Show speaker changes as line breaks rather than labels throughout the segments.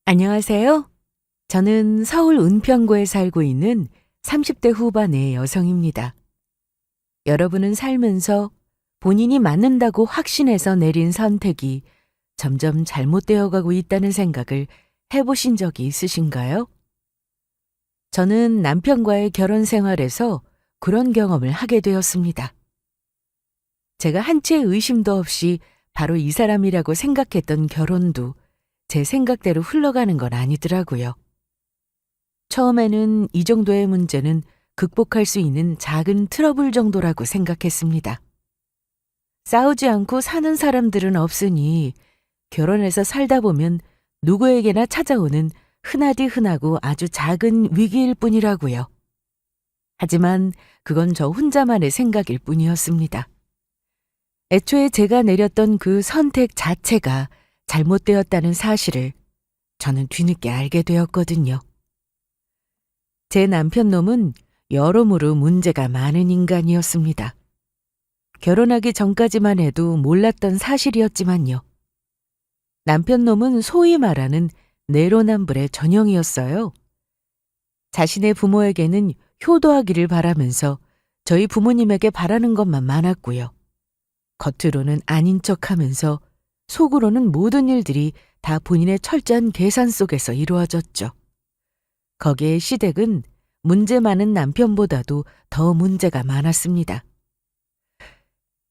안녕하세요. 저는 서울 은평구에 살고 있는 30대 후반의 여성입니다. 여러분은 살면서 본인이 맞는다고 확신해서 내린 선택이 점점 잘못되어 가고 있다는 생각을 해보신 적이 있으신가요? 저는 남편과의 결혼 생활에서 그런 경험을 하게 되었습니다. 제가 한치의 의심도 없이 바로 이 사람이라고 생각했던 결혼도 제 생각대로 흘러가는 건 아니더라고요. 처음에는 이 정도의 문제는 극복할 수 있는 작은 트러블 정도라고 생각했습니다. 싸우지 않고 사는 사람들은 없으니 결혼해서 살다 보면 누구에게나 찾아오는 흔하디 흔하고 아주 작은 위기일 뿐이라고요. 하지만 그건 저 혼자만의 생각일 뿐이었습니다. 애초에 제가 내렸던 그 선택 자체가 잘못되었다는 사실을 저는 뒤늦게 알게 되었거든요. 제 남편 놈은 여러모로 문제가 많은 인간이었습니다. 결혼하기 전까지만 해도 몰랐던 사실이었지만요. 남편 놈은 소위 말하는 내로남불의 전형이었어요. 자신의 부모에게는 효도하기를 바라면서 저희 부모님에게 바라는 것만 많았고요. 겉으로는 아닌 척하면서 속으로는 모든 일들이 다 본인의 철저한 계산 속에서 이루어졌죠. 거기에 시댁은 문제 많은 남편보다도 더 문제가 많았습니다.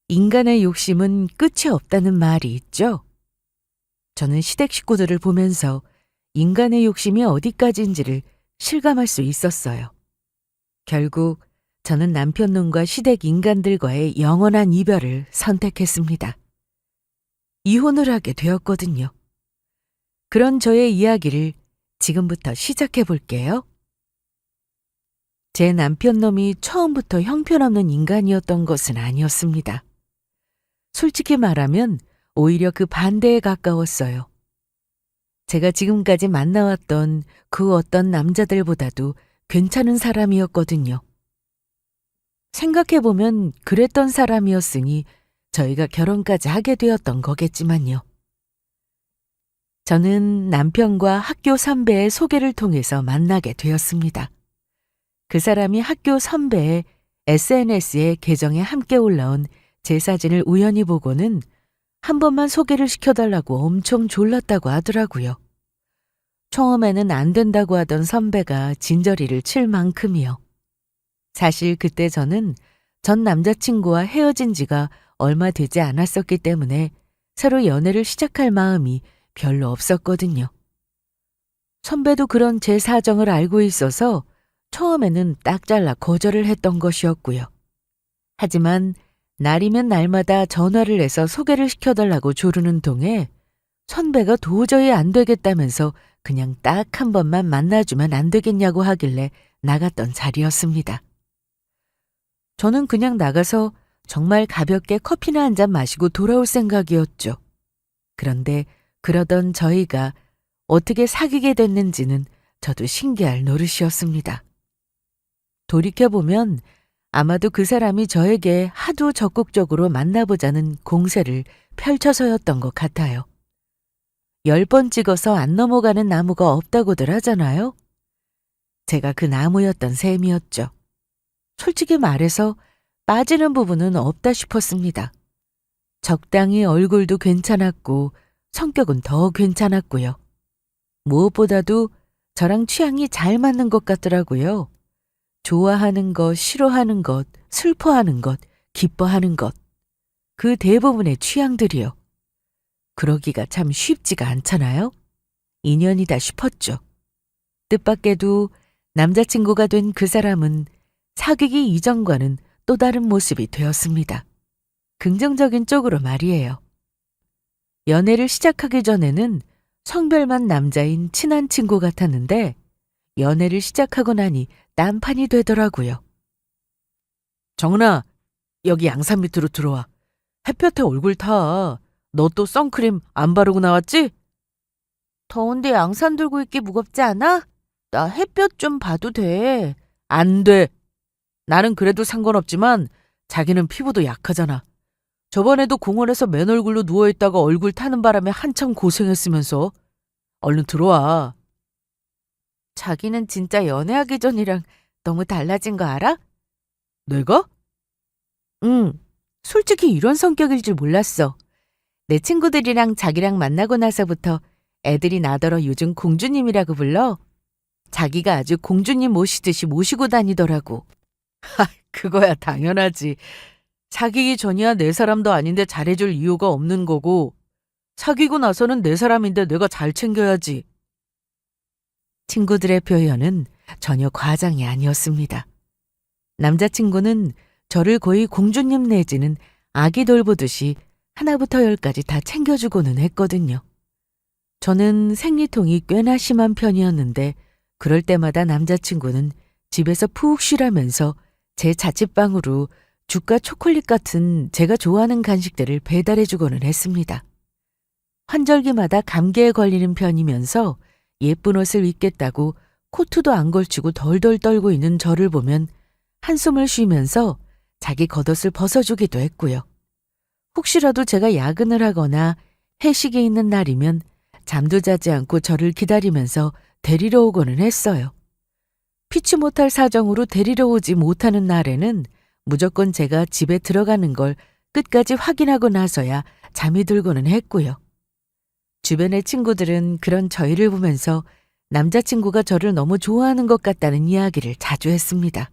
인간의 욕심은 끝이 없다는 말이 있죠. 저는 시댁 식구들을 보면서 인간의 욕심이 어디까지인지를 실감할 수 있었어요. 결국 저는 남편놈과 시댁 인간들과의 영원한 이별을 선택했습니다. 이혼을 하게 되었거든요. 그런 저의 이야기를 지금부터 시작해 볼게요. 제 남편놈이 처음부터 형편없는 인간이었던 것은 아니었습니다. 솔직히 말하면 오히려 그 반대에 가까웠어요. 제가 지금까지 만나왔던 그 어떤 남자들보다도 괜찮은 사람이었거든요. 생각해보면 그랬던 사람이었으니 저희가 결혼까지 하게 되었던 거겠지만요. 저는 남편과 학교 선배의 소개를 통해서 만나게 되었습니다. 그 사람이 학교 선배의 SNS에 계정에 함께 올라온 제 사진을 우연히 보고는 한 번만 소개를 시켜달라고 엄청 졸랐다고 하더라고요. 처음에는 안 된다고 하던 선배가 진저리를 칠 만큼이요. 사실 그때 저는 전 남자친구와 헤어진 지가 얼마 되지 않았었기 때문에 새로 연애를 시작할 마음이 별로 없었거든요. 선배도 그런 제 사정을 알고 있어서 처음에는 딱 잘라 거절을 했던 것이었고요. 하지만 날이면 날마다 전화를 해서 소개를 시켜달라고 조르는 동에 선배가 도저히 안 되겠다면서 그냥 딱 한 번만 만나주면 안 되겠냐고 하길래 나갔던 자리였습니다. 저는 그냥 나가서 정말 가볍게 커피나 한 잔 마시고 돌아올 생각이었죠. 그런데 그러던 저희가 어떻게 사귀게 됐는지는 저도 신기할 노릇이었습니다. 돌이켜보면 아마도 그 사람이 저에게 하도 적극적으로 만나보자는 공세를 펼쳐서였던 것 같아요. 10번 찍어서 안 넘어가는 나무가 없다고들 하잖아요. 제가 그 나무였던 셈이었죠. 솔직히 말해서 빠지는 부분은 없다 싶었습니다. 적당히 얼굴도 괜찮았고 성격은 더 괜찮았고요. 무엇보다도 저랑 취향이 잘 맞는 것 같더라고요. 좋아하는 것, 싫어하는 것, 슬퍼하는 것, 기뻐하는 것. 그 대부분의 취향들이요. 그러기가 참 쉽지가 않잖아요. 인연이다 싶었죠. 뜻밖에도 남자친구가 된 그 사람은 사귀기 이전과는 또 다른 모습이 되었습니다. 긍정적인 쪽으로 말이에요. 연애를 시작하기 전에는 성별만 남자인 친한 친구 같았는데 연애를 시작하고 나니 딴판이 되더라고요. 정은아, 여기 양산 밑으로 들어와. 햇볕에 얼굴 타. 너 또 선크림 안 바르고 나왔지? 더운데 양산 들고 있기 무겁지 않아? 나 햇볕 좀 봐도 돼. 안 돼. 나는 그래도 상관없지만 자기는 피부도 약하잖아. 저번에도 공원에서 맨 얼굴로 누워있다가 얼굴 타는 바람에 한참 고생했으면서.
얼른 들어와.
자기는 진짜 연애하기 전이랑 너무 달라진 거 알아?
내가?
응. 솔직히 이런 성격일 줄 몰랐어. 내 친구들이랑 자기랑 만나고 나서부터 애들이 나더러 요즘 공주님이라고 불러. 자기가 아주 공주님 모시듯이 모시고 다니더라고.
그거야 당연하지. 사귀기 전이야 내 사람도 아닌데 잘해줄 이유가 없는 거고, 사귀고 나서는 내 사람인데 내가 잘 챙겨야지.
친구들의 표현은 전혀 과장이 아니었습니다. 남자친구는 저를 거의 공주님 내지는 아기 돌보듯이 하나부터 열까지 다 챙겨주고는 했거든요. 저는 생리통이 꽤나 심한 편이었는데 그럴 때마다 남자친구는 집에서 푹 쉬라면서 제 자취방으로 죽과 초콜릿 같은 제가 좋아하는 간식들을 배달해주고는 했습니다. 환절기마다 감기에 걸리는 편이면서 예쁜 옷을 입겠다고 코트도 안 걸치고 덜덜 떨고 있는 저를 보면 한숨을 쉬면서 자기 겉옷을 벗어주기도 했고요. 혹시라도 제가 야근을 하거나 회식이 있는 날이면 잠도 자지 않고 저를 기다리면서 데리러 오고는 했어요. 피치 못할 사정으로 데리러 오지 못하는 날에는 무조건 제가 집에 들어가는 걸 끝까지 확인하고 나서야 잠이 들고는 했고요. 주변의 친구들은 그런 저희를 보면서 남자친구가 저를 너무 좋아하는 것 같다는 이야기를 자주 했습니다.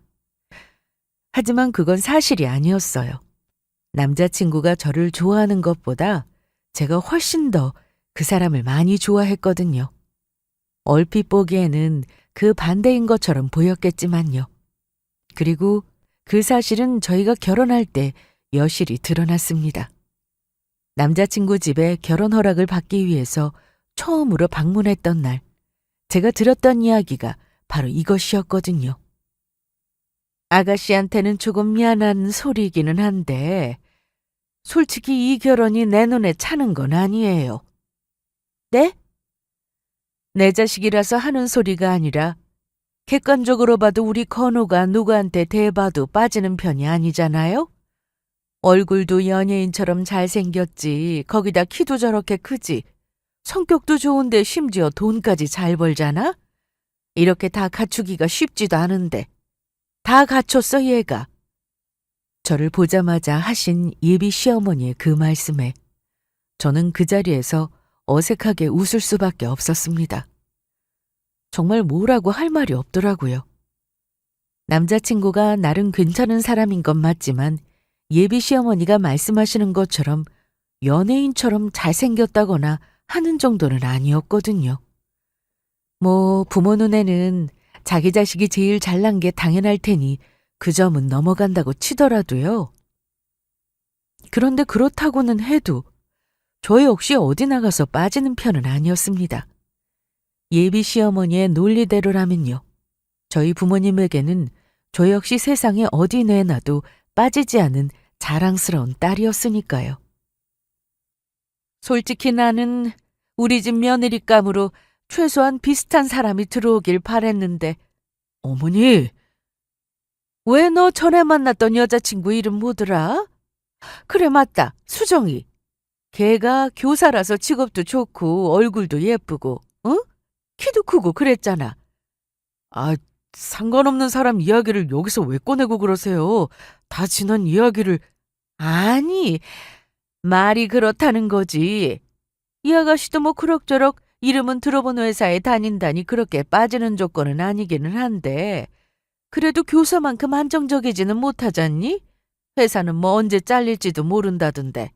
하지만 그건 사실이 아니었어요. 남자친구가 저를 좋아하는 것보다 제가 훨씬 더 그 사람을 많이 좋아했거든요. 얼핏 보기에는 그 반대인 것처럼 보였겠지만요. 그리고 그 사실은 저희가 결혼할 때 여실히 드러났습니다. 남자친구 집에 결혼 허락을 받기 위해서 처음으로 방문했던 날, 제가 들었던 이야기가 바로 이것이었거든요. 아가씨한테는 조금 미안한 소리이기는 한데 솔직히 이 결혼이 내 눈에 차는 건 아니에요. 네? 내 자식이라서 하는 소리가 아니라 객관적으로 봐도 우리 건우가 누구한테 대봐도 빠지는 편이 아니잖아요? 얼굴도 연예인처럼 잘생겼지. 거기다 키도 저렇게 크지. 성격도 좋은데 심지어 돈까지 잘 벌잖아? 이렇게 다 갖추기가 쉽지도 않은데. 다 갖췄어 얘가. 저를 보자마자 하신 예비 시어머니의 그 말씀에 저는 그 자리에서 어색하게 웃을 수밖에 없었습니다. 정말 뭐라고 할 말이 없더라고요. 남자친구가 나름 괜찮은 사람인 건 맞지만 예비 시어머니가 말씀하시는 것처럼 연예인처럼 잘생겼다거나 하는 정도는 아니었거든요. 뭐 부모 눈에는 자기 자식이 제일 잘난 게 당연할 테니 그 점은 넘어간다고 치더라도요. 그런데 그렇다고는 해도 저 역시 어디 나가서 빠지는 편은 아니었습니다. 예비 시어머니의 논리대로라면요. 저희 부모님에게는 저 역시 세상에 어디 내놔도 빠지지 않은 자랑스러운 딸이었으니까요. 솔직히 나는 우리 집 며느리감으로 최소한 비슷한 사람이 들어오길 바랬는데. 어머니, 왜 너 전에 만났던 여자친구 이름 뭐더라? 그래 맞다, 수정이. 걔가 교사라서 직업도 좋고 얼굴도 예쁘고 응? 키도 크고 그랬잖아.
아, 상관없는 사람 이야기를 여기서 왜 꺼내고 그러세요? 다 지난 이야기를.
아니, 말이 그렇다는 거지. 이 아가씨도 뭐 그럭저럭 이름은 들어본 회사에 다닌다니 그렇게 빠지는 조건은 아니기는 한데 그래도 교사만큼 안정적이지는 못하잖니? 회사는 뭐 언제 잘릴지도 모른다던데.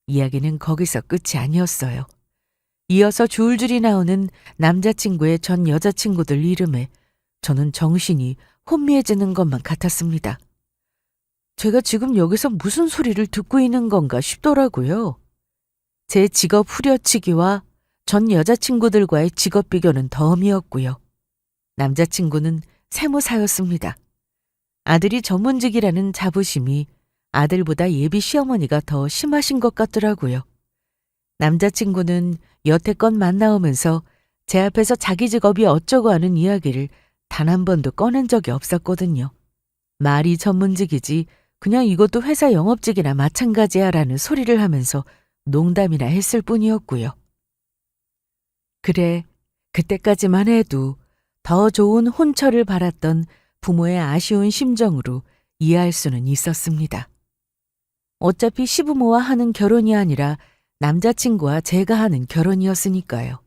이야기는 거기서 끝이 아니었어요. 이어서 줄줄이 나오는 남자친구의 전 여자친구들 이름에 저는 정신이 혼미해지는 것만 같았습니다. 제가 지금 여기서 무슨 소리를 듣고 있는 건가 싶더라고요. 제 직업 후려치기와 전 여자친구들과의 직업 비교는 덤이었고요. 남자친구는 세무사였습니다. 아들이 전문직이라는 자부심이 아들보다 예비 시어머니가 더 심하신 것 같더라고요. 남자친구는 여태껏 만나오면서 제 앞에서 자기 직업이 어쩌고 하는 이야기를 단 한 번도 꺼낸 적이 없었거든요. 말이 전문직이지 그냥 이것도 회사 영업직이나 마찬가지야 라는 소리를 하면서 농담이나 했을 뿐이었고요. 그래, 그때까지만 해도 더 좋은 혼처를 바랐던 부모의 아쉬운 심정으로 이해할 수는 있었습니다. 어차피 시부모와 하는 결혼이 아니라 남자친구와 제가 하는 결혼이었으니까요.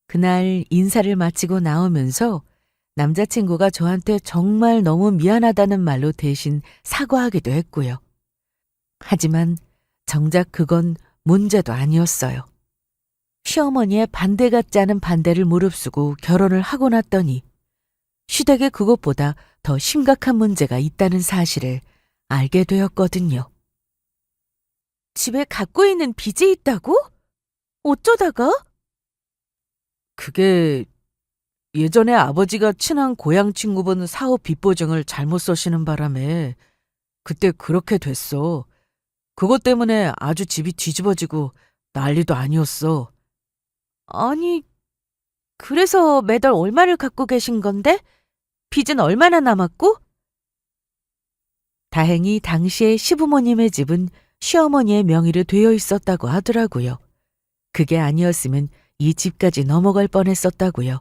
그날 인사를 마치고 나오면서 남자친구가 저한테 정말 너무 미안하다는 말로 대신 사과하기도 했고요. 하지만 정작 그건 문제도 아니었어요. 시어머니의 반대 같지 않은 반대를 무릅쓰고 결혼을 하고 났더니 시댁에 그것보다 더 심각한 문제가 있다는 사실을 알게 되었거든요. 집에 갖고 있는 빚이 있다고? 어쩌다가?
그게 예전에 아버지가 친한 고향 친구분 사업 빚보증을 잘못 써시는 바람에 그때 그렇게 됐어. 그것 때문에 아주 집이 뒤집어지고 난리도 아니었어.
아니, 그래서 매달 얼마를 갖고 계신 건데? 빚은 얼마나 남았고? 다행히 당시에 시부모님의 집은 시어머니의 명의로 되어 있었다고 하더라고요. 그게 아니었으면 이 집까지 넘어갈 뻔했었다고요.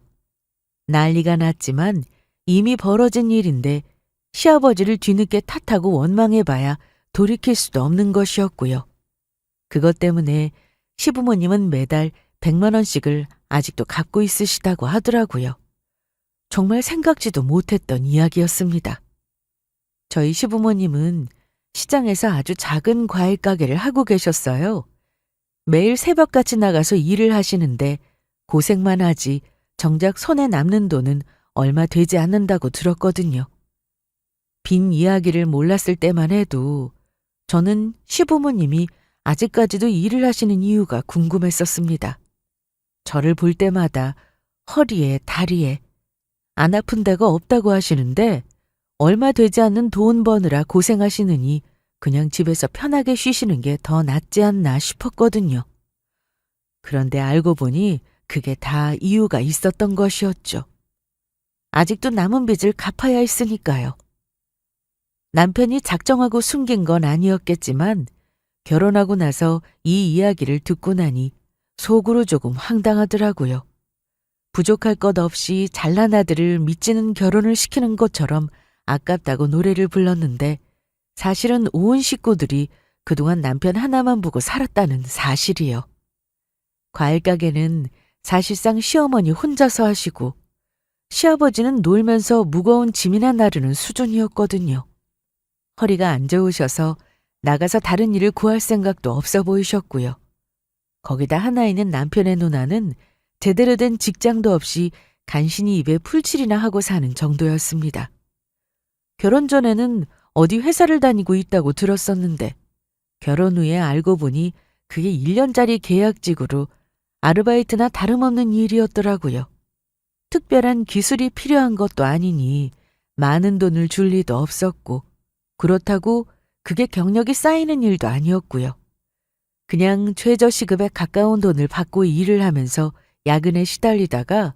난리가 났지만 이미 벌어진 일인데 시아버지를 뒤늦게 탓하고 원망해봐야 돌이킬 수도 없는 것이었고요. 그것 때문에 시부모님은 매달 100만 원씩을 아직도 갖고 있으시다고 하더라고요. 정말 생각지도 못했던 이야기였습니다. 저희 시부모님은 시장에서 아주 작은 과일 가게를 하고 계셨어요. 매일 새벽같이 나가서 일을 하시는데 고생만 하지 정작 손에 남는 돈은 얼마 되지 않는다고 들었거든요. 빈 이야기를 몰랐을 때만 해도 저는 시부모님이 아직까지도 일을 하시는 이유가 궁금했었습니다. 저를 볼 때마다 허리에 다리에 안 아픈 데가 없다고 하시는데 얼마 되지 않는 돈 버느라 고생하시느니 그냥 집에서 편하게 쉬시는 게 더 낫지 않나 싶었거든요. 그런데 알고 보니 그게 다 이유가 있었던 것이었죠. 아직도 남은 빚을 갚아야 했으니까요. 남편이 작정하고 숨긴 건 아니었겠지만 결혼하고 나서 이 이야기를 듣고 나니 속으로 조금 황당하더라고요. 부족할 것 없이 잘난 아들을 미치는 결혼을 시키는 것처럼 아깝다고 노래를 불렀는데 사실은 온 식구들이 그동안 남편 하나만 보고 살았다는 사실이요. 과일 가게는 사실상 시어머니 혼자서 하시고 시아버지는 놀면서 무거운 짐이나 나르는 수준이었거든요. 허리가 안 좋으셔서 나가서 다른 일을 구할 생각도 없어 보이셨고요. 거기다 하나 있는 남편의 누나는 제대로 된 직장도 없이 간신히 입에 풀칠이나 하고 사는 정도였습니다. 결혼 전에는 어디 회사를 다니고 있다고 들었었는데 결혼 후에 알고 보니 그게 1년짜리 계약직으로 아르바이트나 다름없는 일이었더라고요. 특별한 기술이 필요한 것도 아니니 많은 돈을 줄 리도 없었고 그렇다고 그게 경력이 쌓이는 일도 아니었고요. 그냥 최저시급에 가까운 돈을 받고 일을 하면서 야근에 시달리다가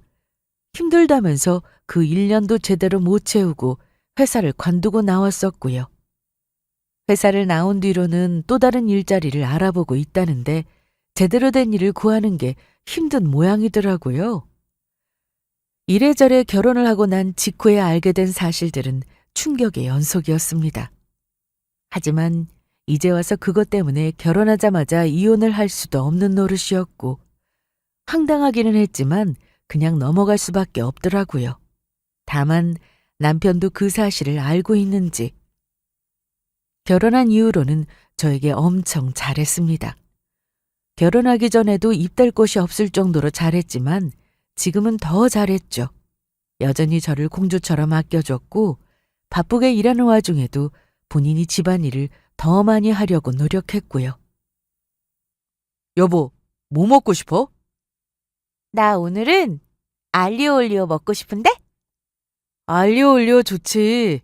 힘들다면서 그 1년도 제대로 못 채우고 회사를 관두고 나왔었고요. 회사를 나온 뒤로는 또 다른 일자리를 알아보고 있다는데 제대로 된 일을 구하는 게 힘든 모양이더라고요. 이래저래 결혼을 하고 난 직후에 알게 된 사실들은 충격의 연속이었습니다. 하지만 이제 와서 그것 때문에 결혼하자마자 이혼을 할 수도 없는 노릇이었고 황당하기는 했지만 그냥 넘어갈 수밖에 없더라고요. 다만 남편도 그 사실을 알고 있는지 결혼한 이후로는 저에게 엄청 잘했습니다. 결혼하기 전에도 입댈 곳이 없을 정도로 잘했지만 지금은 더 잘했죠. 여전히 저를 공주처럼 아껴줬고 바쁘게 일하는 와중에도 본인이 집안일을 더 많이 하려고 노력했고요.
여보, 뭐 먹고 싶어?
나 오늘은 알리오 올리오 먹고 싶은데?
알리오 올리오 좋지.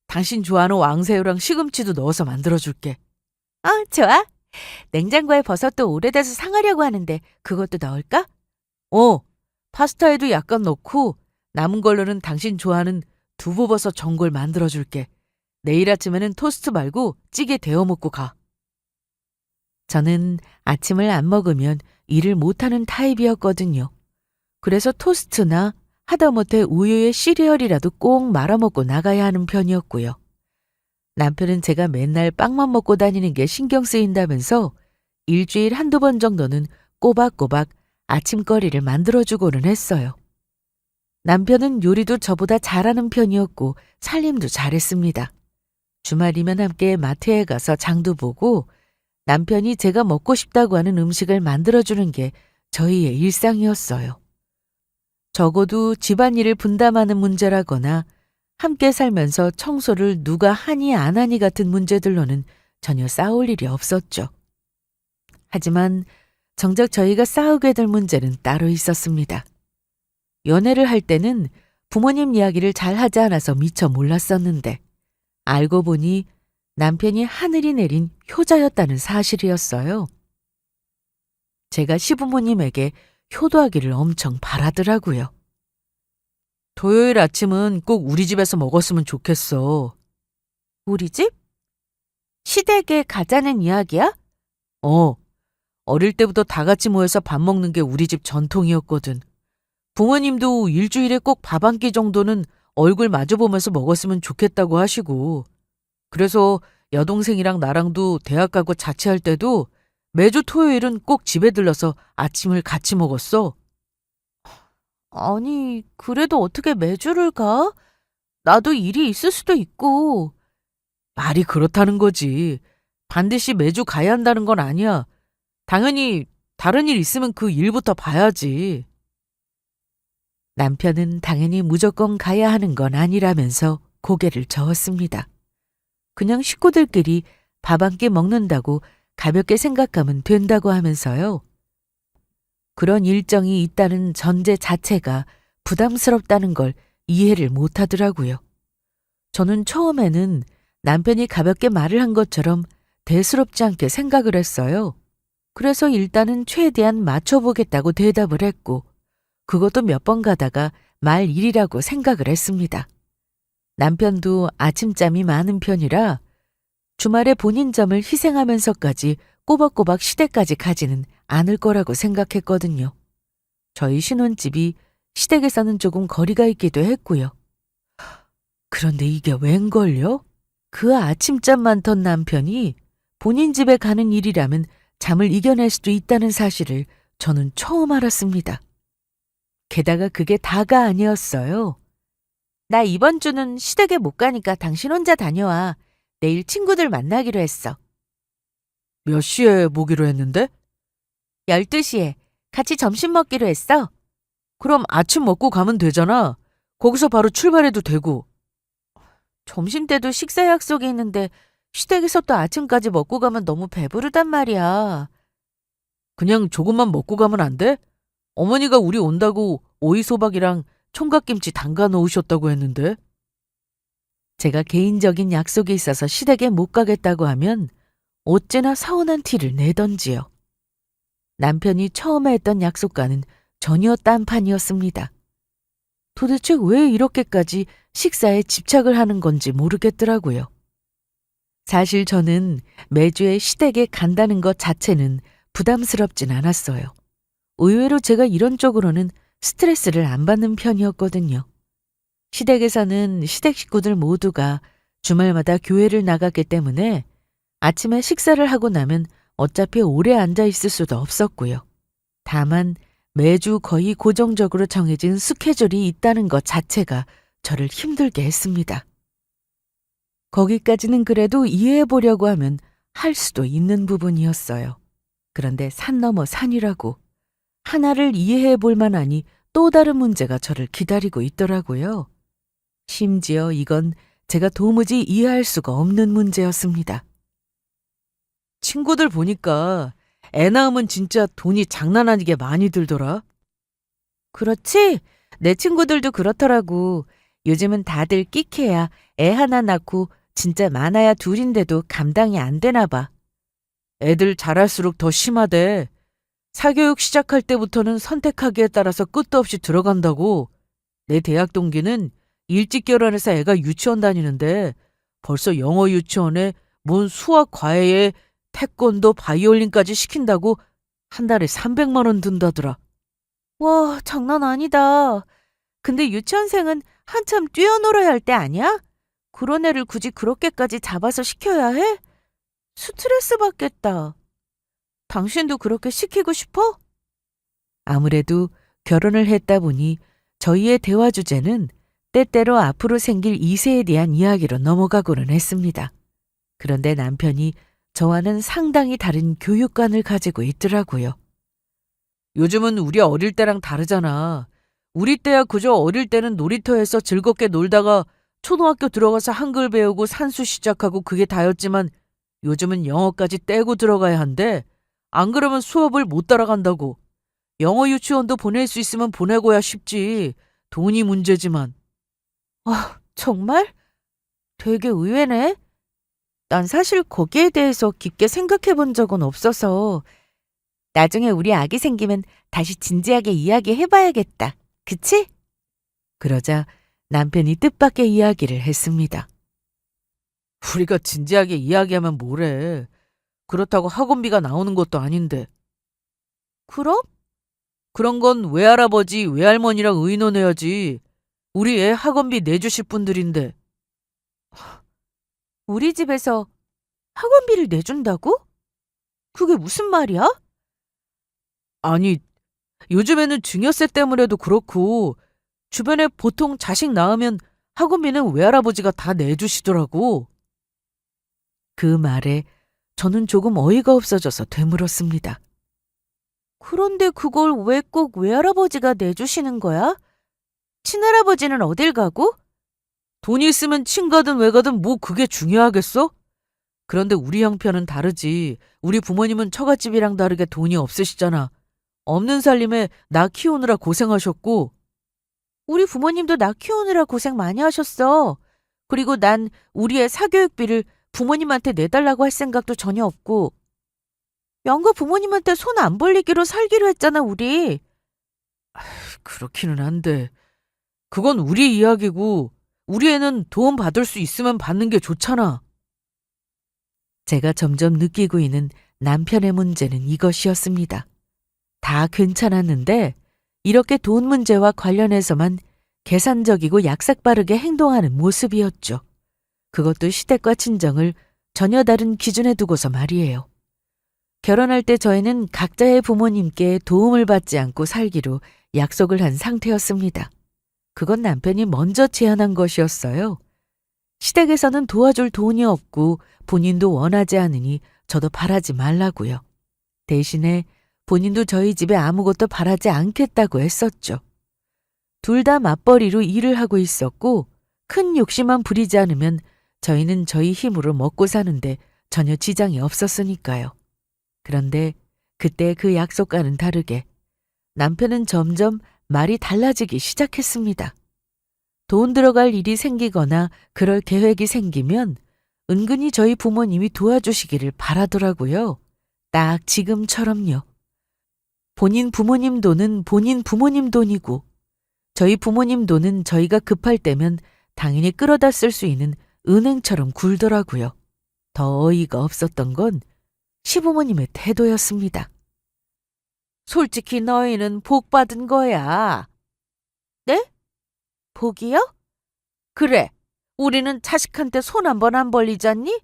당신 좋아하는 왕새우랑 시금치도 넣어서 만들어줄게.
좋아. 냉장고에 버섯도 오래돼서 상하려고 하는데 그것도 넣을까?
파스타에도 약간 넣고 남은 걸로는 당신 좋아하는 두부버섯 전골 만들어줄게. 내일 아침에는 토스트 말고 찌개 데워 먹고 가.
저는 아침을 안 먹으면 일을 못하는 타입이었거든요. 그래서 토스트나 하다못해 우유에 시리얼이라도 꼭 말아먹고 나가야 하는 편이었고요. 남편은 제가 맨날 빵만 먹고 다니는 게 신경 쓰인다면서 일주일 한두 번 정도는 꼬박꼬박 아침거리를 만들어주고는 했어요. 남편은 요리도 저보다 잘하는 편이었고 살림도 잘했습니다. 주말이면 함께 마트에 가서 장도 보고 남편이 제가 먹고 싶다고 하는 음식을 만들어주는 게 저희의 일상이었어요. 적어도 집안일을 분담하는 문제라거나 함께 살면서 청소를 누가 하니 안 하니 같은 문제들로는 전혀 싸울 일이 없었죠. 하지만 정작 저희가 싸우게 될 문제는 따로 있었습니다. 연애를 할 때는 부모님 이야기를 잘 하지 않아서 미처 몰랐었는데 알고 보니 남편이 하늘이 내린 효자였다는 사실이었어요. 제가 시부모님에게 효도하기를 엄청 바라더라고요.
토요일 아침은 꼭 우리 집에서 먹었으면 좋겠어.
우리 집? 시댁에 가자는 이야기야?
어릴 때부터 다 같이 모여서 밥 먹는 게 우리 집 전통이었거든. 부모님도 일주일에 꼭 밥 한 끼 정도는 얼굴 마주보면서 먹었으면 좋겠다고 하시고. 그래서 여동생이랑 나랑도 대학 가고 자취할 때도 매주 토요일은 꼭 집에 들러서 아침을 같이 먹었어.
아니, 그래도 어떻게 매주를 가? 나도 일이 있을 수도 있고.
말이 그렇다는 거지. 반드시 매주 가야 한다는 건 아니야. 당연히 다른 일 있으면 그 일부터 봐야지.
남편은 당연히 무조건 가야 하는 건 아니라면서 고개를 저었습니다. 그냥 식구들끼리 밥 한 끼 먹는다고 가볍게 생각하면 된다고 하면서요. 그런 일정이 있다는 전제 자체가 부담스럽다는 걸 이해를 못 하더라고요. 저는 처음에는 남편이 가볍게 말을 한 것처럼 대수롭지 않게 생각을 했어요. 그래서 일단은 최대한 맞춰보겠다고 대답을 했고, 그것도 몇 번 가다가 말 일이라고 생각을 했습니다. 남편도 아침잠이 많은 편이라 주말에 본인 점을 희생하면서까지 꼬박꼬박 시댁까지 가지는 않을 거라고 생각했거든요. 저희 신혼집이 시댁에서는 조금 거리가 있기도 했고요. 그런데 이게 웬걸요? 그 아침잠 많던 남편이 본인 집에 가는 일이라면 잠을 이겨낼 수도 있다는 사실을 저는 처음 알았습니다. 게다가 그게 다가 아니었어요. 나 이번 주는 시댁에 못 가니까 당신 혼자 다녀와. 내일 친구들 만나기로 했어.
몇 시에 모기로 했는데?
12시에 같이 점심 먹기로 했어.
그럼 아침 먹고 가면 되잖아. 거기서 바로 출발해도 되고.
점심 때도 식사 약속이 있는데 시댁에서 또 아침까지 먹고 가면 너무 배부르단 말이야.
그냥 조금만 먹고 가면 안 돼? 어머니가 우리 온다고 오이소박이랑 총각김치 담가 놓으셨다고 했는데.
제가 개인적인 약속이 있어서 시댁에 못 가겠다고 하면 어째나 서운한 티를 내던지요. 남편이 처음에 했던 약속과는 전혀 딴판이었습니다. 도대체 왜 이렇게까지 식사에 집착을 하는 건지 모르겠더라고요. 사실 저는 매주에 시댁에 간다는 것 자체는 부담스럽진 않았어요. 의외로 제가 이런 쪽으로는 스트레스를 안 받는 편이었거든요. 시댁에서는 시댁 식구들 모두가 주말마다 교회를 나갔기 때문에 아침에 식사를 하고 나면 어차피 오래 앉아 있을 수도 없었고요. 다만 매주 거의 고정적으로 정해진 스케줄이 있다는 것 자체가 저를 힘들게 했습니다. 거기까지는 그래도 이해해 보려고 하면 할 수도 있는 부분이었어요. 그런데 산 넘어 산이라고 하나를 이해해 볼 만하니 또 다른 문제가 저를 기다리고 있더라고요. 심지어 이건 제가 도무지 이해할 수가 없는 문제였습니다.
친구들 보니까 애 낳으면 진짜 돈이 장난 아니게 많이 들더라.
그렇지? 내 친구들도 그렇더라고. 요즘은 다들 끽해야 애 하나 낳고 진짜 많아야 둘인데도 감당이 안 되나 봐.
애들 자랄수록 더 심하대. 사교육 시작할 때부터는 선택하기에 따라서 끝도 없이 들어간다고. 내 대학 동기는 일찍 결혼해서 애가 유치원 다니는데 벌써 영어 유치원에 뭔 수학 과외에 태권도 바이올린까지 시킨다고 한 달에 300만 원 든다더라.
와, 장난 아니다. 근데 유치원생은 한참 뛰어놀아야 할 때 아니야? 그런 애를 굳이 그렇게까지 잡아서 시켜야 해? 스트레스 받겠다. 당신도 그렇게 시키고 싶어? 아무래도 결혼을 했다 보니 저희의 대화 주제는 때때로 앞으로 생길 2세에 대한 이야기로 넘어가고는 했습니다. 그런데 남편이 저와는 상당히 다른 교육관을 가지고 있더라고요.
요즘은 우리 어릴 때랑 다르잖아. 우리 때야 그저 어릴 때는 놀이터에서 즐겁게 놀다가 초등학교 들어가서 한글 배우고 산수 시작하고 그게 다였지만 요즘은 영어까지 떼고 들어가야 한대. 안 그러면 수업을 못 따라간다고. 영어 유치원도 보낼 수 있으면 보내고야 쉽지. 돈이 문제지만.
아, 정말? 되게 의외네. 난 사실 거기에 대해서 깊게 생각해 본 적은 없어서 나중에 우리 아기 생기면 다시 진지하게 이야기해 봐야겠다. 그치? 그러자 남편이 뜻밖의 이야기를 했습니다.
우리가 진지하게 이야기하면 뭐래. 그렇다고 학원비가 나오는 것도 아닌데.
그럼?
그런 건 외할아버지, 외할머니랑 의논해야지. 우리 애 학원비 내주실 분들인데.
우리 집에서 학원비를 내준다고? 그게 무슨 말이야?
아니, 요즘에는 증여세 때문에도 그렇고 주변에 보통 자식 낳으면 학원비는 외할아버지가 다 내주시더라고.
그 말에 저는 조금 어이가 없어져서 되물었습니다. 그런데 그걸 왜 꼭 외할아버지가 내주시는 거야? 친할아버지는 어딜 가고?
돈이 있으면 친가든 외가든 뭐 그게 중요하겠어? 그런데 우리 형편은 다르지. 우리 부모님은 처갓집이랑 다르게 돈이 없으시잖아. 없는 살림에 나 키우느라 고생하셨고.
우리 부모님도 나 키우느라 고생 많이 하셨어. 그리고 난 우리의 사교육비를 부모님한테 내달라고 할 생각도 전혀 없고. 양가 부모님한테 손 안 벌리기로 살기로 했잖아, 우리.
그렇기는 한데. 그건 우리 이야기고 우리 애는 도움 받을 수 있으면 받는 게 좋잖아.
제가 점점 느끼고 있는 남편의 문제는 이것이었습니다. 다 괜찮았는데 이렇게 돈 문제와 관련해서만 계산적이고 약삭빠르게 행동하는 모습이었죠. 그것도 시댁과 친정을 전혀 다른 기준에 두고서 말이에요. 결혼할 때 저희는 각자의 부모님께 도움을 받지 않고 살기로 약속을 한 상태였습니다. 그건 남편이 먼저 제안한 것이었어요. 시댁에서는 도와줄 돈이 없고 본인도 원하지 않으니 저도 바라지 말라고요. 대신에 본인도 저희 집에 아무것도 바라지 않겠다고 했었죠. 둘 다 맞벌이로 일을 하고 있었고 큰 욕심만 부리지 않으면 저희는 저희 힘으로 먹고 사는데 전혀 지장이 없었으니까요. 그런데 그때 그 약속과는 다르게 남편은 점점 말이 달라지기 시작했습니다. 돈 들어갈 일이 생기거나 그럴 계획이 생기면 은근히 저희 부모님이 도와주시기를 바라더라고요. 딱 지금처럼요. 본인 부모님 돈은 본인 부모님 돈이고 저희 부모님 돈은 저희가 급할 때면 당연히 끌어다 쓸 수 있는 은행처럼 굴더라고요. 더 어이가 없었던 건 시부모님의 태도였습니다. 솔직히 너희는 복 받은 거야. 네? 복이요? 그래. 우리는 자식한테 손 한 번 안 벌리잖니?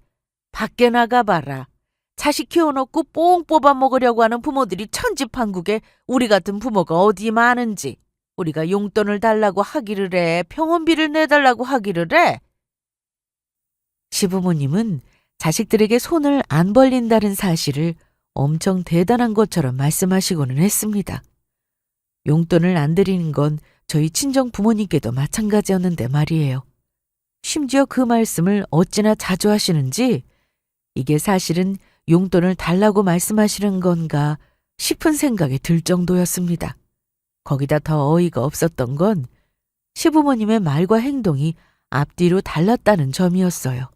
밖에 나가봐라. 자식 키워놓고 뽕 뽑아 먹으려고 하는 부모들이 천지판국에 우리 같은 부모가 어디 많은지. 우리가 용돈을 달라고 하기를 해. 병원비를 내달라고 하기를 해. 시부모님은 자식들에게 손을 안 벌린다는 사실을 엄청 대단한 것처럼 말씀하시고는 했습니다. 용돈을 안 드리는 건 저희 친정 부모님께도 마찬가지였는데 말이에요. 심지어 그 말씀을 어찌나 자주 하시는지 이게 사실은 용돈을 달라고 말씀하시는 건가 싶은 생각이 들 정도였습니다. 거기다 더 어이가 없었던 건 시부모님의 말과 행동이 앞뒤로 달랐다는 점이었어요.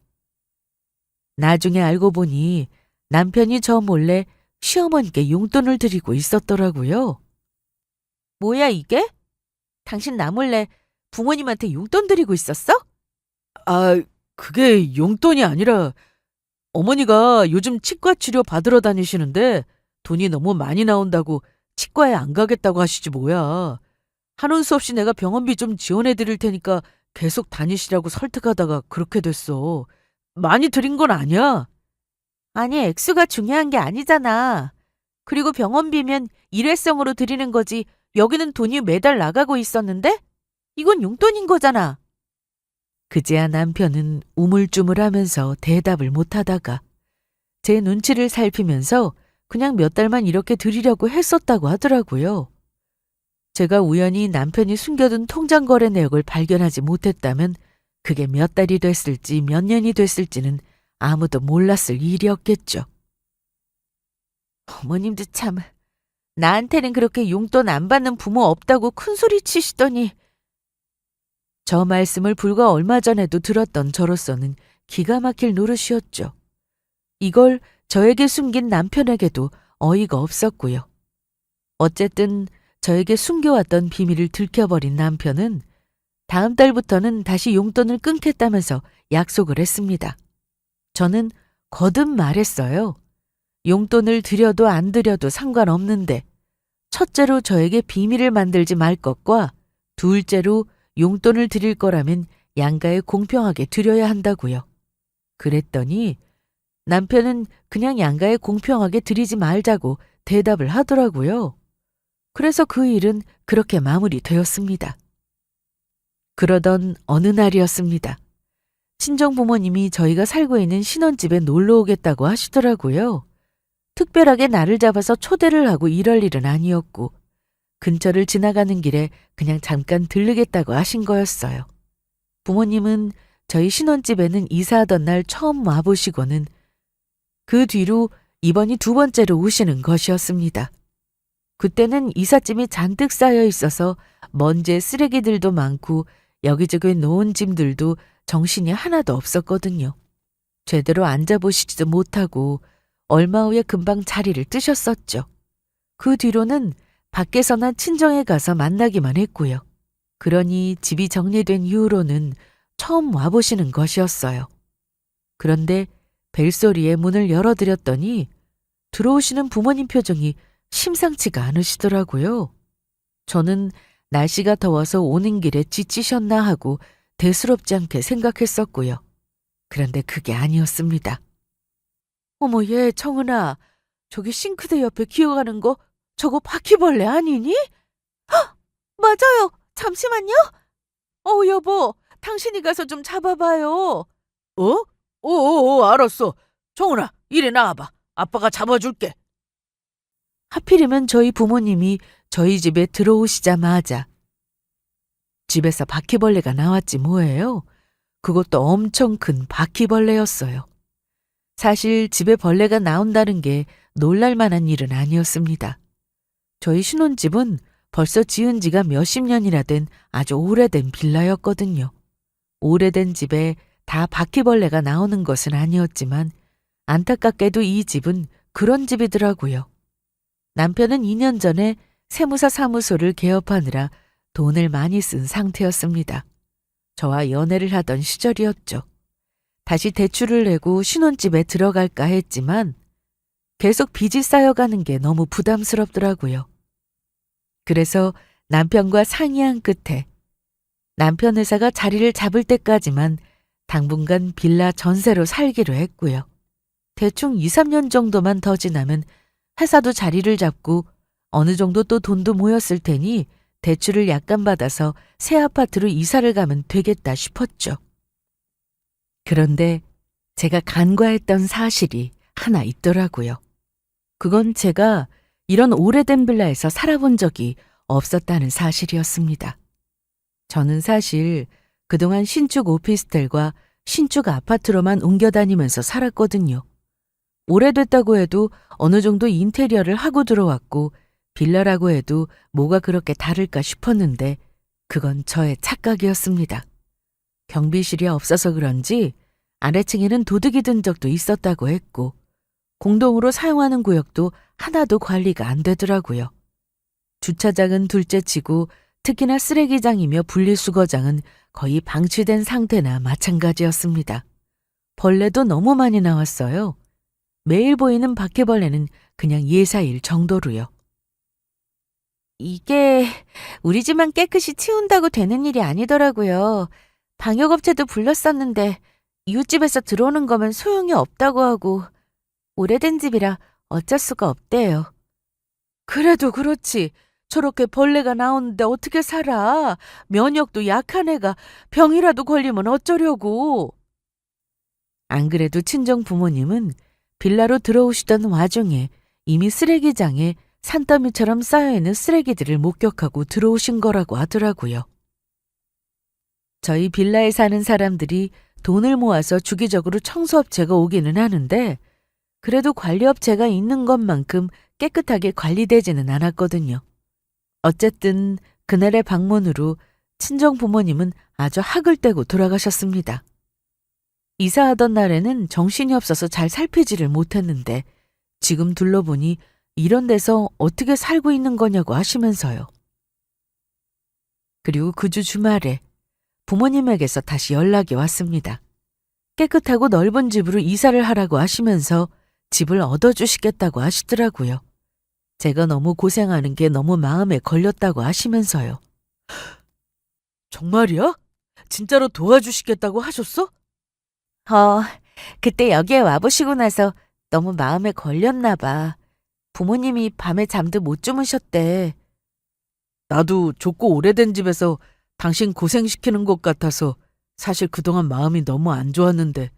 나중에 알고 보니 남편이 저 몰래 시어머니께 용돈을 드리고 있었더라고요. 뭐야 이게? 당신 나 몰래 부모님한테 용돈 드리고 있었어?
아, 그게 용돈이 아니라 어머니가 요즘 치과 치료 받으러 다니시는데 돈이 너무 많이 나온다고 치과에 안 가겠다고 하시지 뭐야. 하는 수 없이 내가 병원비 좀 지원해 드릴 테니까 계속 다니시라고 설득하다가 그렇게 됐어. 많이 드린 건 아니야.
아니, 액수가 중요한 게 아니잖아. 그리고 병원비면 일회성으로 드리는 거지. 여기는 돈이 매달 나가고 있었는데? 이건 용돈인 거잖아. 그제야 남편은 우물쭈물하면서 대답을 못하다가 제 눈치를 살피면서 그냥 몇 달만 이렇게 드리려고 했었다고 하더라고요. 제가 우연히 남편이 숨겨둔 통장 거래 내역을 발견하지 못했다면 그게 몇 달이 됐을지 몇 년이 됐을지는 아무도 몰랐을 일이었겠죠. 어머님도 참, 나한테는 그렇게 용돈 안 받는 부모 없다고 큰소리 치시더니. 저 말씀을 불과 얼마 전에도 들었던 저로서는 기가 막힐 노릇이었죠. 이걸 저에게 숨긴 남편에게도 어이가 없었고요. 어쨌든 저에게 숨겨왔던 비밀을 들켜버린 남편은 다음 달부터는 다시 용돈을 끊겠다면서 약속을 했습니다. 저는 거듭 말했어요. 용돈을 드려도 안 드려도 상관없는데 첫째로 저에게 비밀을 만들지 말 것과 둘째로 용돈을 드릴 거라면 양가에 공평하게 드려야 한다고요. 그랬더니 남편은 그냥 양가에 공평하게 드리지 말자고 대답을 하더라고요. 그래서 그 일은 그렇게 마무리되었습니다. 그러던 어느 날이었습니다. 친정 부모님이 저희가 살고 있는 신혼집에 놀러 오겠다고 하시더라고요. 특별하게 날을 잡아서 초대를 하고 이럴 일은 아니었고 근처를 지나가는 길에 그냥 잠깐 들르겠다고 하신 거였어요. 부모님은 저희 신혼집에는 이사하던 날 처음 와보시고는 그 뒤로 이번이 두 번째로 오시는 것이었습니다. 그때는 이삿짐이 잔뜩 쌓여 있어서 먼지에 쓰레기들도 많고 여기저기 놓은 짐들도 정신이 하나도 없었거든요. 제대로 앉아보시지도 못하고 얼마 후에 금방 자리를 뜨셨었죠. 그 뒤로는 밖에서나 친정에 가서 만나기만 했고요. 그러니 집이 정리된 이후로는 처음 와보시는 것이었어요. 그런데 벨소리에 문을 열어드렸더니 들어오시는 부모님 표정이 심상치가 않으시더라고요. 저는 날씨가 더워서 오는 길에 지치셨나 하고 대수롭지 않게 생각했었고요. 그런데 그게 아니었습니다. 어머, 얘 청은아, 저기 싱크대 옆에 기어가는 거 저거 바퀴벌레 아니니? 헉, 맞아요. 잠시만요. 여보, 당신이 가서 좀 잡아봐요.
알았어. 정훈아, 이리 나와봐. 아빠가 잡아줄게.
하필이면 저희 부모님이 저희 집에 들어오시자마자 집에서 바퀴벌레가 나왔지 뭐예요. 그것도 엄청 큰 바퀴벌레였어요. 사실 집에 벌레가 나온다는 게 놀랄 만한 일은 아니었습니다. 저희 신혼집은 벌써 지은 지가 몇십 년이나 된 아주 오래된 빌라였거든요. 오래된 집에 다 바퀴벌레가 나오는 것은 아니었지만 안타깝게도 이 집은 그런 집이더라고요. 남편은 2년 전에 세무사 사무소를 개업하느라 돈을 많이 쓴 상태였습니다. 저와 연애를 하던 시절이었죠. 다시 대출을 내고 신혼집에 들어갈까 했지만 계속 빚이 쌓여가는 게 너무 부담스럽더라고요. 그래서 남편과 상의한 끝에 남편 회사가 자리를 잡을 때까지만 당분간 빌라 전세로 살기로 했고요. 대충 2, 3년 정도만 더 지나면 회사도 자리를 잡고 어느 정도 또 돈도 모였을 테니 대출을 약간 받아서 새 아파트로 이사를 가면 되겠다 싶었죠. 그런데 제가 간과했던 사실이 하나 있더라고요. 그건 제가 이런 오래된 빌라에서 살아본 적이 없었다는 사실이었습니다. 저는 사실 그동안 신축 오피스텔과 신축 아파트로만 옮겨 다니면서 살았거든요. 오래됐다고 해도 어느 정도 인테리어를 하고 들어왔고 빌라라고 해도 뭐가 그렇게 다를까 싶었는데 그건 저의 착각이었습니다. 경비실이 없어서 그런지 아래층에는 도둑이 든 적도 있었다고 했고 공동으로 사용하는 구역도 하나도 관리가 안 되더라고요. 주차장은 둘째치고 특히나 쓰레기장이며 분리수거장은 거의 방치된 상태나 마찬가지였습니다. 벌레도 너무 많이 나왔어요. 매일 보이는 바퀴벌레는 그냥 예사일 정도로요. 이게 우리 집만 깨끗이 치운다고 되는 일이 아니더라고요. 방역업체도 불렀었는데 이웃집에서 들어오는 거면 소용이 없다고 하고 오래된 집이라 어쩔 수가 없대요.
그래도 그렇지. 저렇게 벌레가 나오는데 어떻게 살아? 면역도 약한 애가 병이라도 걸리면 어쩌려고.
안 그래도 친정 부모님은 빌라로 들어오시던 와중에 이미 쓰레기장에 산더미처럼 쌓여있는 쓰레기들을 목격하고 들어오신 거라고 하더라고요. 저희 빌라에 사는 사람들이 돈을 모아서 주기적으로 청소업체가 오기는 하는데 그래도 관리업체가 있는 것만큼 깨끗하게 관리되지는 않았거든요. 어쨌든 그날의 방문으로 친정 부모님은 아주 학을 떼고 돌아가셨습니다. 이사하던 날에는 정신이 없어서 잘 살피지를 못했는데 지금 둘러보니 이런 데서 어떻게 살고 있는 거냐고 하시면서요. 그리고 그 주 주말에 부모님에게서 다시 연락이 왔습니다. 깨끗하고 넓은 집으로 이사를 하라고 하시면서 집을 얻어주시겠다고 하시더라고요. 제가 너무 고생하는 게 너무 마음에 걸렸다고 하시면서요.
정말이야? 진짜로 도와주시겠다고 하셨어?
그때 여기에 와보시고 나서 너무 마음에 걸렸나 봐. 부모님이 밤에 잠도 못 주무셨대.
나도 좁고 오래된 집에서 당신 고생시키는 것 같아서 사실 그동안 마음이 너무 안 좋았는데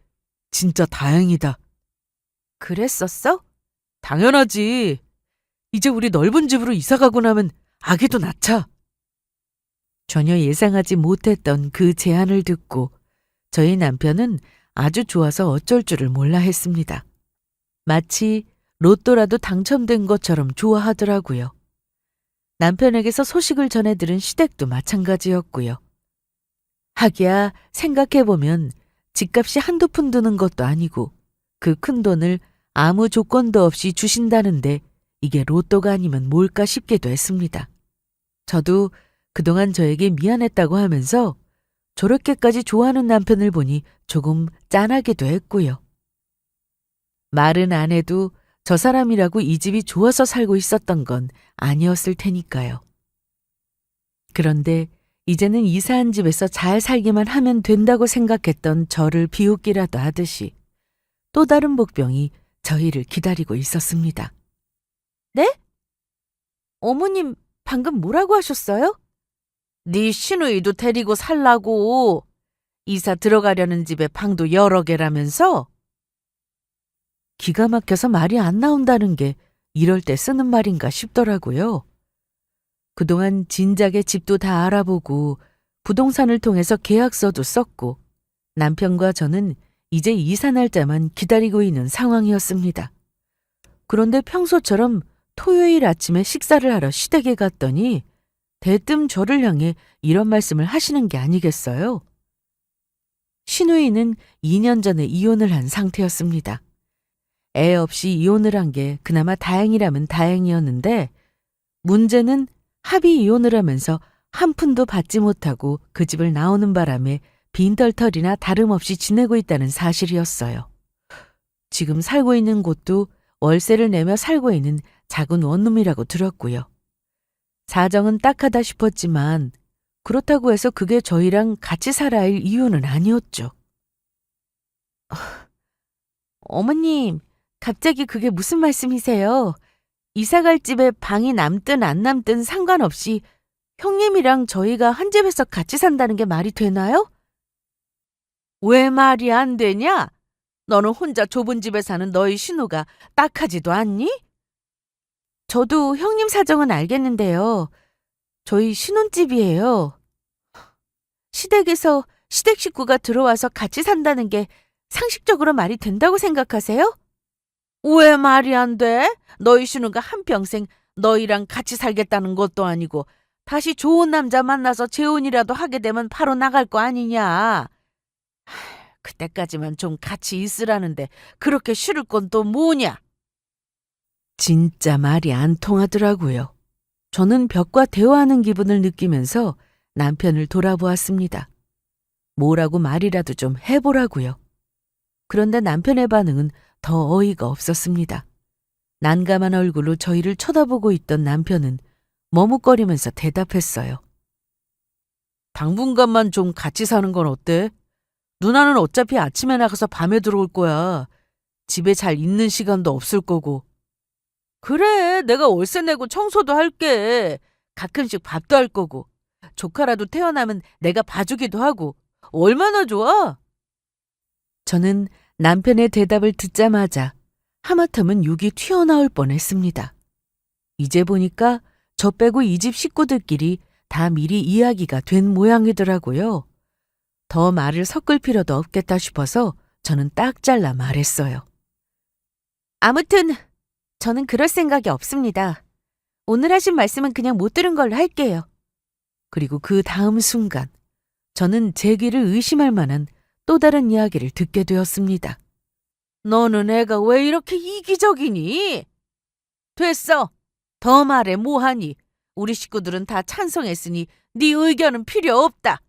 진짜 다행이다.
그랬었어?
당연하지. 이제 우리 넓은 집으로 이사 가고 나면 아기도 낳자.
전혀 예상하지 못했던 그 제안을 듣고 저희 남편은 아주 좋아서 어쩔 줄을 몰라 했습니다. 마치 로또라도 당첨된 것처럼 좋아하더라고요. 남편에게서 소식을 전해 들은 시댁도 마찬가지였고요. 하기야 생각해보면 집값이 한두 푼 드는 것도 아니고 그 큰 돈을 아무 조건도 없이 주신다는데 이게 로또가 아니면 뭘까 싶기도 했습니다. 저도 그동안 저에게 미안했다고 하면서 저렇게까지 좋아하는 남편을 보니 조금 짠하기도 했고요. 말은 안 해도 저 사람이라고 이 집이 좋아서 살고 있었던 건 아니었을 테니까요. 그런데 이제는 이사한 집에서 잘 살기만 하면 된다고 생각했던 저를 비웃기라도 하듯이 또 다른 복병이 저희를 기다리고 있었습니다. 네? 어머님 방금 뭐라고 하셨어요? 네 시누이도 데리고 살라고. 이사 들어가려는 집에 방도 여러 개라면서? 기가 막혀서 말이 안 나온다는 게 이럴 때 쓰는 말인가 싶더라고요. 그동안 진작에 집도 다 알아보고 부동산을 통해서 계약서도 썼고 남편과 저는 이제 이사 날짜만 기다리고 있는 상황이었습니다. 그런데 평소처럼 토요일 아침에 식사를 하러 시댁에 갔더니 대뜸 저를 향해 이런 말씀을 하시는 게 아니겠어요? 시누이는 2년 전에 이혼을 한 상태였습니다. 애 없이 이혼을 한 게 그나마 다행이라면 다행이었는데 문제는 합의 이혼을 하면서 한 푼도 받지 못하고 그 집을 나오는 바람에 빈털털이나 다름없이 지내고 있다는 사실이었어요. 지금 살고 있는 곳도 월세를 내며 살고 있는 작은 원룸이라고 들었고요. 사정은 딱하다 싶었지만 그렇다고 해서 그게 저희랑 같이 살아야 할 이유는 아니었죠. 어머님, 갑자기 그게 무슨 말씀이세요? 이사갈 집에 방이 남든 안 남든 상관없이 형님이랑 저희가 한 집에서 같이 산다는 게 말이 되나요? 왜 말이 안 되냐? 너는 혼자 좁은 집에 사는 너희 신우가 딱하지도 않니? 저도 형님 사정은 알겠는데요. 저희 신혼집이에요. 시댁에서 시댁 식구가 들어와서 같이 산다는 게 상식적으로 말이 된다고 생각하세요? 왜 말이 안 돼? 너희 신우가 한평생 너희랑 같이 살겠다는 것도 아니고 다시 좋은 남자 만나서 재혼이라도 하게 되면 바로 나갈 거 아니냐. 그때까지만 좀 같이 있으라는데 그렇게 싫을 건 또 뭐냐? 진짜 말이 안 통하더라고요. 저는 벽과 대화하는 기분을 느끼면서 남편을 돌아보았습니다. 뭐라고 말이라도 좀 해보라고요. 그런데 남편의 반응은 더 어이가 없었습니다. 난감한 얼굴로 저희를 쳐다보고 있던 남편은 머뭇거리면서 대답했어요.
당분간만 좀 같이 사는 건 어때? 누나는 어차피 아침에 나가서 밤에 들어올 거야. 집에 잘 있는 시간도 없을 거고. 그래, 내가 월세 내고 청소도 할게. 가끔씩 밥도 할 거고. 조카라도 태어나면 내가 봐주기도 하고. 얼마나 좋아?
저는 남편의 대답을 듣자마자 하마터면 욕이 튀어나올 뻔했습니다. 이제 보니까 저 빼고 이 집 식구들끼리 다 미리 이야기가 된 모양이더라고요. 더 말을 섞을 필요도 없겠다 싶어서 저는 딱 잘라 말했어요. 아무튼 저는 그럴 생각이 없습니다. 오늘 하신 말씀은 그냥 못 들은 걸로 할게요. 그리고 그 다음 순간 저는 제 귀를 의심할 만한 또 다른 이야기를 듣게 되었습니다.
너는 애가 왜 이렇게 이기적이니? 됐어. 더 말해 뭐하니? 우리 식구들은 다 찬성했으니 네 의견은 필요 없다.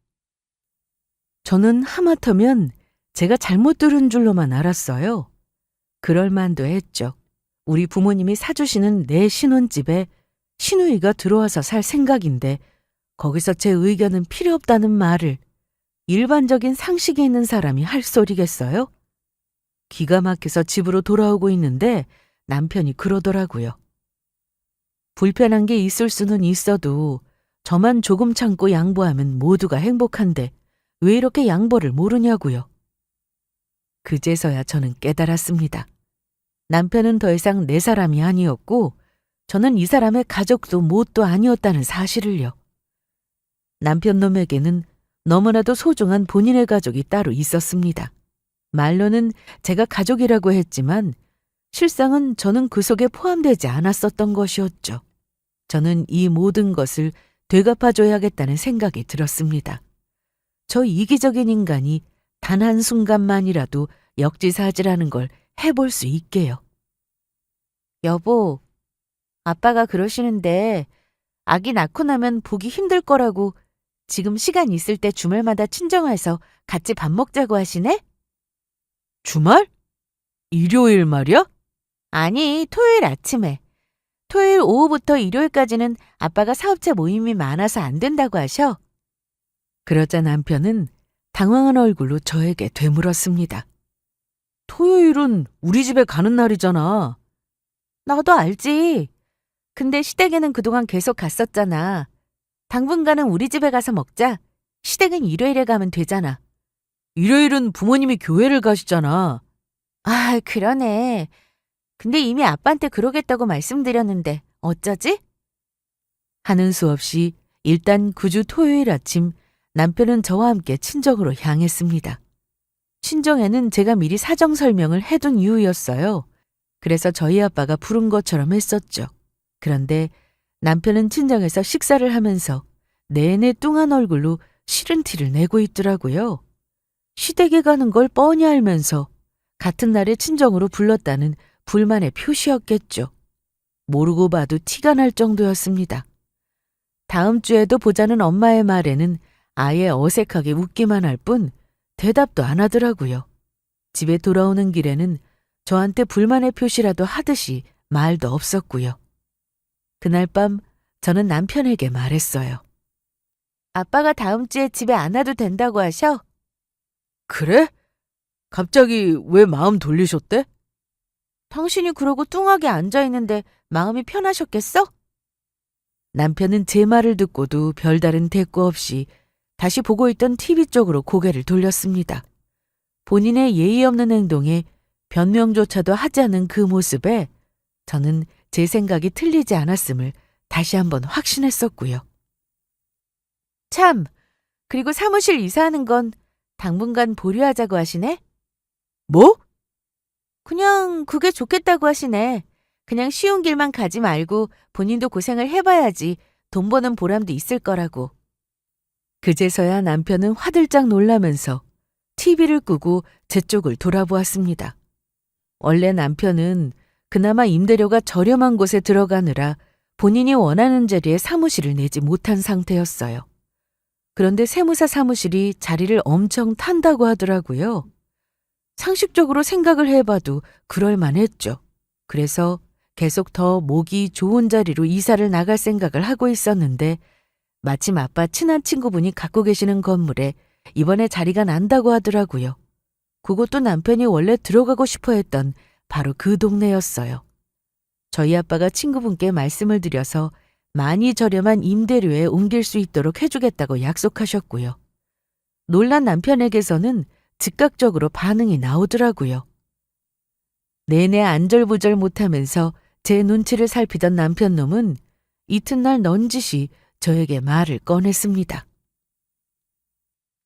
저는 하마터면 제가 잘못 들은 줄로만 알았어요. 그럴 만도 했죠. 우리 부모님이 사주시는 내 신혼집에 시누이가 들어와서 살 생각인데 거기서 제 의견은 필요 없다는 말을 일반적인 상식이 있는 사람이 할 소리겠어요? 기가 막혀서 집으로 돌아오고 있는데 남편이 그러더라고요. 불편한 게 있을 수는 있어도 저만 조금 참고 양보하면 모두가 행복한데 왜 이렇게 양보를 모르냐고요. 그제서야 저는 깨달았습니다. 남편은 더 이상 내 사람이 아니었고 저는 이 사람의 가족도 뭣도 아니었다는 사실을요. 남편 놈에게는 너무나도 소중한 본인의 가족이 따로 있었습니다. 말로는 제가 가족이라고 했지만 실상은 저는 그 속에 포함되지 않았었던 것이었죠. 저는 이 모든 것을 되갚아줘야겠다는 생각이 들었습니다. 저 이기적인 인간이 단 한순간만이라도 역지사지라는 걸 해볼 수 있게요. 여보, 아빠가 그러시는데 아기 낳고 나면 보기 힘들 거라고 지금 시간 있을 때 주말마다 친정와서 같이 밥 먹자고 하시네?
주말? 일요일 말이야?
아니, 토요일 아침에. 토요일 오후부터 일요일까지는 아빠가 사업자 모임이 많아서 안 된다고 하셔. 그러자 남편은 당황한 얼굴로 저에게 되물었습니다.
토요일은 우리 집에 가는 날이잖아.
나도 알지. 근데 시댁에는 그동안 계속 갔었잖아. 당분간은 우리 집에 가서 먹자. 시댁은 일요일에 가면 되잖아.
일요일은 부모님이 교회를 가시잖아.
아, 그러네. 근데 이미 아빠한테 그러겠다고 말씀드렸는데 어쩌지? 하는 수 없이 일단 그 주 토요일 아침 남편은 저와 함께 친정으로 향했습니다. 친정에는 제가 미리 사정 설명을 해둔 이유였어요. 그래서 저희 아빠가 부른 것처럼 했었죠. 그런데 남편은 친정에서 식사를 하면서 내내 뚱한 얼굴로 싫은 티를 내고 있더라고요. 시댁에 가는 걸 뻔히 알면서 같은 날에 친정으로 불렀다는 불만의 표시였겠죠. 모르고 봐도 티가 날 정도였습니다. 다음 주에도 보자는 엄마의 말에는 아예 어색하게 웃기만 할 뿐 대답도 안 하더라고요. 집에 돌아오는 길에는 저한테 불만의 표시라도 하듯이 말도 없었고요. 그날 밤 저는 남편에게 말했어요. 아빠가 다음 주에 집에 안 와도 된다고 하셔?
그래? 갑자기 왜 마음 돌리셨대?
당신이 그러고 뚱하게 앉아있는데 마음이 편하셨겠어? 남편은 제 말을 듣고도 별다른 대꾸 없이 다시 보고 있던 TV 쪽으로 고개를 돌렸습니다. 본인의 예의 없는 행동에 변명조차도 하지 않은 그 모습에 저는 제 생각이 틀리지 않았음을 다시 한번 확신했었고요. 참, 그리고 사무실 이사하는 건 당분간 보류하자고 하시네?
뭐?
그냥 그게 좋겠다고 하시네. 그냥 쉬운 길만 가지 말고 본인도 고생을 해봐야지 돈 버는 보람도 있을 거라고. 그제서야 남편은 화들짝 놀라면서 TV를 끄고 제 쪽을 돌아보았습니다. 원래 남편은 그나마 임대료가 저렴한 곳에 들어가느라 본인이 원하는 자리에 사무실을 내지 못한 상태였어요. 그런데 세무사 사무실이 자리를 엄청 탄다고 하더라고요. 상식적으로 생각을 해봐도 그럴 만했죠. 그래서 계속 더 목이 좋은 자리로 이사를 나갈 생각을 하고 있었는데 마침 아빠 친한 친구분이 갖고 계시는 건물에 이번에 자리가 난다고 하더라고요. 그것도 남편이 원래 들어가고 싶어 했던 바로 그 동네였어요. 저희 아빠가 친구분께 말씀을 드려서 많이 저렴한 임대료에 옮길 수 있도록 해주겠다고 약속하셨고요. 놀란 남편에게서는 즉각적으로 반응이 나오더라고요. 내내 안절부절 못하면서 제 눈치를 살피던 남편놈은 이튿날 넌지시 저에게 말을 꺼냈습니다.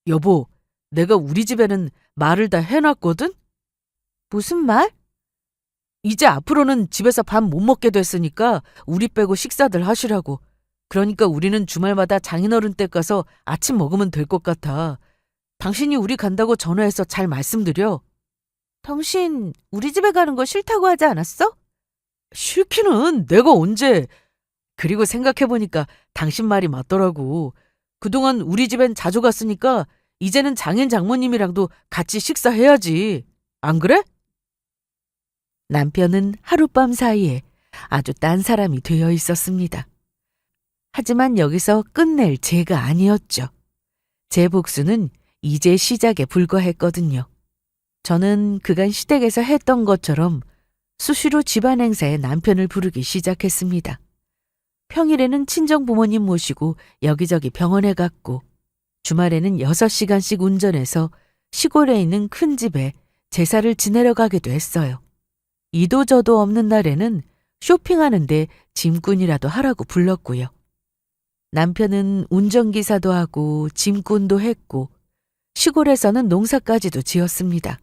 여보, 내가 우리 집에는 말을 다 해놨거든?
무슨 말?
이제 앞으로는 집에서 밥 못 먹게 됐으니까 우리 빼고 식사들 하시라고. 그러니까 우리는 주말마다 장인어른 댁 가서 아침 먹으면 될 것 같아. 당신이 우리 간다고 전화해서 잘 말씀드려.
당신 우리 집에 가는 거 싫다고 하지 않았어?
싫기는 내가 언제. 그리고 생각해보니까 당신 말이 맞더라고. 그동안 우리 집엔 자주 갔으니까 이제는 장인 장모님이랑도 같이 식사해야지. 안 그래?
남편은 하룻밤 사이에 아주 딴 사람이 되어 있었습니다. 하지만 여기서 끝낼 제가 아니었죠. 제 복수는 이제 시작에 불과했거든요. 저는 그간 시댁에서 했던 것처럼 수시로 집안 행사에 남편을 부르기 시작했습니다. 평일에는 친정 부모님 모시고 여기저기 병원에 갔고 주말에는 6시간씩 운전해서 시골에 있는 큰 집에 제사를 지내러 가기도 했어요. 이도 저도 없는 날에는 쇼핑하는데 짐꾼이라도 하라고 불렀고요. 남편은 운전기사도 하고 짐꾼도 했고 시골에서는 농사까지도 지었습니다.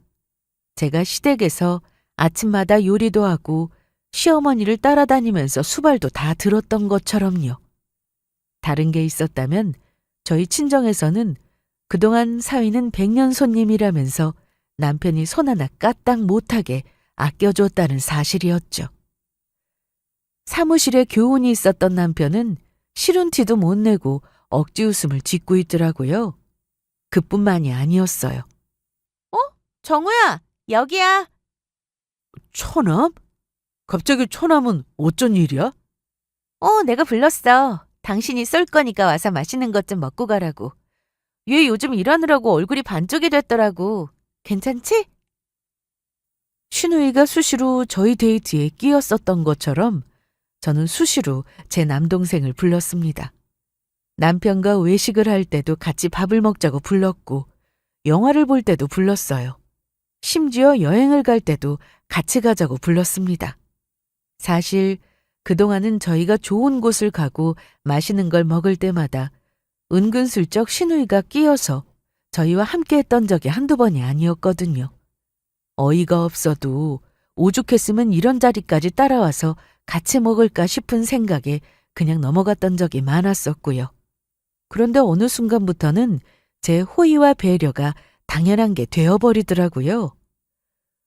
제가 시댁에서 아침마다 요리도 하고 시어머니를 따라다니면서 수발도 다 들었던 것처럼요. 다른 게 있었다면 저희 친정에서는 그동안 사위는 100년 손님이라면서 남편이 손 하나 까딱 못하게 아껴줬다는 사실이었죠. 사무실에 교훈이 있었던 남편은 싫은 티도 못 내고 억지 웃음을 짓고 있더라고요. 그뿐만이 아니었어요. 정우야, 여기야.
처남? 갑자기 처남은 어쩐 일이야?
내가 불렀어. 당신이 쏠 거니까 와서 맛있는 것 좀 먹고 가라고. 얘 요즘 일하느라고 얼굴이 반쪽이 됐더라고. 괜찮지? 신우이가 수시로 저희 데이트에 끼었었던 것처럼 저는 수시로 제 남동생을 불렀습니다. 남편과 외식을 할 때도 같이 밥을 먹자고 불렀고 영화를 볼 때도 불렀어요. 심지어 여행을 갈 때도 같이 가자고 불렀습니다. 사실 그동안은 저희가 좋은 곳을 가고 맛있는 걸 먹을 때마다 은근슬쩍 신우이가 끼어서 저희와 함께 했던 적이 한두 번이 아니었거든요. 어이가 없어도 오죽했으면 이런 자리까지 따라와서 같이 먹을까 싶은 생각에 그냥 넘어갔던 적이 많았었고요. 그런데 어느 순간부터는 제 호의와 배려가 당연한 게 되어버리더라고요.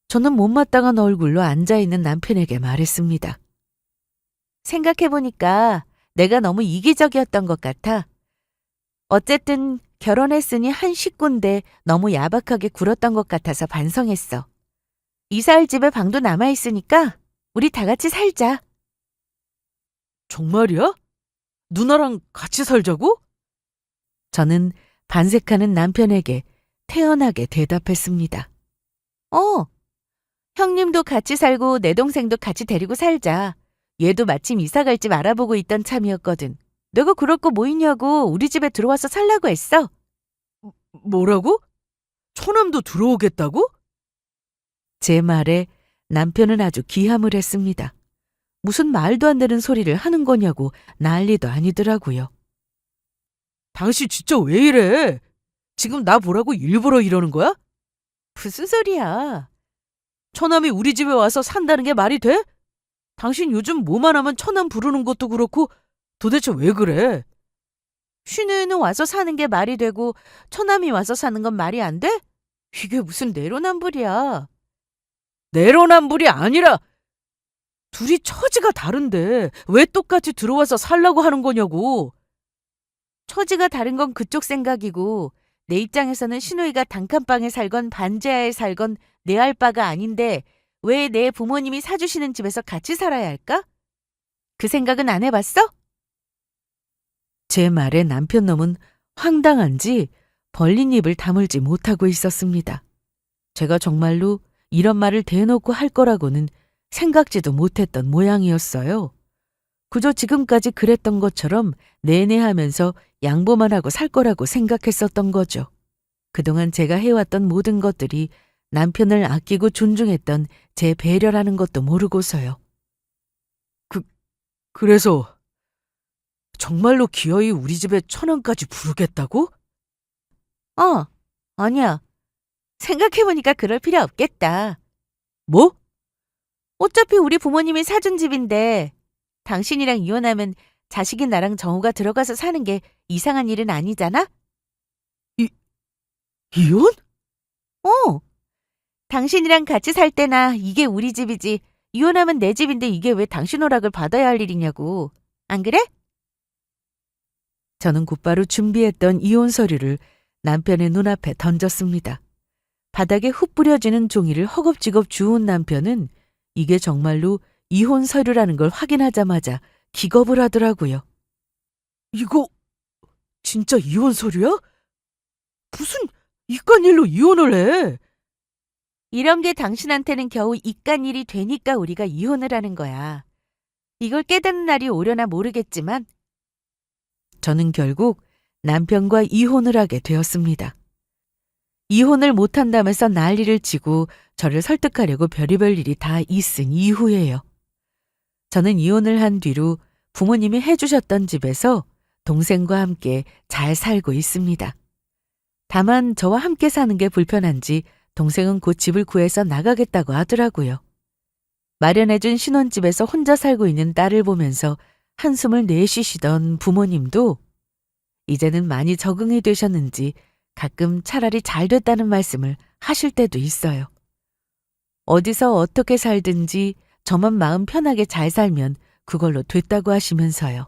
저는 못마땅한 얼굴로 앉아있는 남편에게 말했습니다. 생각해보니까 내가 너무 이기적이었던 것 같아. 어쨌든 결혼했으니 한 식구인데 너무 야박하게 굴었던 것 같아서 반성했어. 이사할 집에 방도 남아있으니까 우리 다 같이 살자.
정말이야? 누나랑 같이 살자고?
저는 반색하는 남편에게 태연하게 대답했습니다. 형님도 같이 살고 내 동생도 같이 데리고 살자. 얘도 마침 이사 갈 집 알아보고 있던 참이었거든. 내가 그럴 거 뭐 있냐고 우리 집에 들어와서 살라고 했어.
뭐라고? 처남도 들어오겠다고?
제 말에 남편은 아주 기함을 했습니다. 무슨 말도 안 되는 소리를 하는 거냐고 난리도 아니더라고요.
당신 진짜 왜 이래? 지금 나 보라고 일부러 이러는 거야?
무슨 소리야?
처남이 우리 집에 와서 산다는 게 말이 돼? 당신 요즘 뭐만 하면 처남 부르는 것도 그렇고 도대체 왜 그래?
신우이는 와서 사는 게 말이 되고 처남이 와서 사는 건 말이 안 돼? 이게 무슨 내로남불이야.
내로남불이 아니라 둘이 처지가 다른데 왜 똑같이 들어와서 살라고 하는 거냐고.
처지가 다른 건 그쪽 생각이고 내 입장에서는 신우이가 단칸방에 살건 반지하에 살건 내 알 바가 아닌데 왜 내 부모님이 사주시는 집에서 같이 살아야 할까? 그 생각은 안 해봤어?
제 말에 남편 놈은 황당한지 벌린 입을 다물지 못하고 있었습니다. 제가 정말로 이런 말을 대놓고 할 거라고는 생각지도 못했던 모양이었어요. 그저 지금까지 그랬던 것처럼 내내 하면서 양보만 하고 살 거라고 생각했었던 거죠. 그동안 제가 해왔던 모든 것들이 남편을 아끼고 존중했던 제 배려라는 것도 모르고서요. 그래서 정말로 기어이 우리 집에 1,000원까지 부르겠다고?
아니야. 생각해보니까 그럴 필요 없겠다.
뭐?
어차피 우리 부모님이 사준 집인데 당신이랑 이혼하면 자식이 나랑 정우가 들어가서 사는 게 이상한 일은 아니잖아?
이혼?
당신이랑 같이 살 때나 이게 우리 집이지 이혼하면 내 집인데 이게 왜 당신 허락을 받아야 할 일이냐고. 안 그래?
저는 곧바로 준비했던 이혼 서류를 남편의 눈앞에 던졌습니다. 바닥에 흙 뿌려지는 종이를 허겁지겁 주운 남편은 이게 정말로 이혼 서류라는 걸 확인하자마자 기겁을 하더라고요. 이거 진짜 이혼 서류야? 무슨 이깟 일로 이혼을 해?
이런 게 당신한테는 겨우 이깟 일이 되니까 우리가 이혼을 하는 거야. 이걸 깨닫는 날이 오려나 모르겠지만
저는 결국 남편과 이혼을 하게 되었습니다. 이혼을 못한다면서 난리를 치고 저를 설득하려고 별의별 일이 다 있은 이후에요. 저는 이혼을 한 뒤로 부모님이 해주셨던 집에서 동생과 함께 잘 살고 있습니다. 다만 저와 함께 사는 게 불편한지 동생은 곧 집을 구해서 나가겠다고 하더라고요. 마련해준 신혼집에서 혼자 살고 있는 딸을 보면서 한숨을 내쉬시던 부모님도 이제는 많이 적응이 되셨는지 가끔 차라리 잘 됐다는 말씀을 하실 때도 있어요. 어디서 어떻게 살든지 저만 마음 편하게 잘 살면 그걸로 됐다고 하시면서요.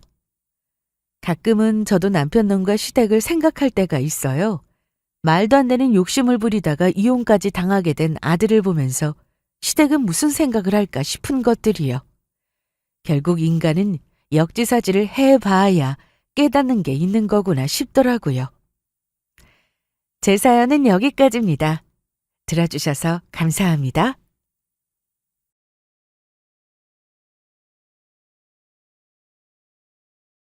가끔은 저도 남편 놈과 시댁을 생각할 때가 있어요. 말도 안 되는 욕심을 부리다가 이혼까지 당하게 된 아들을 보면서 시댁은 무슨 생각을 할까 싶은 것들이요. 결국 인간은 역지사지를 해봐야 깨닫는 게 있는 거구나 싶더라고요. 제 사연은 여기까지입니다. 들어주셔서 감사합니다.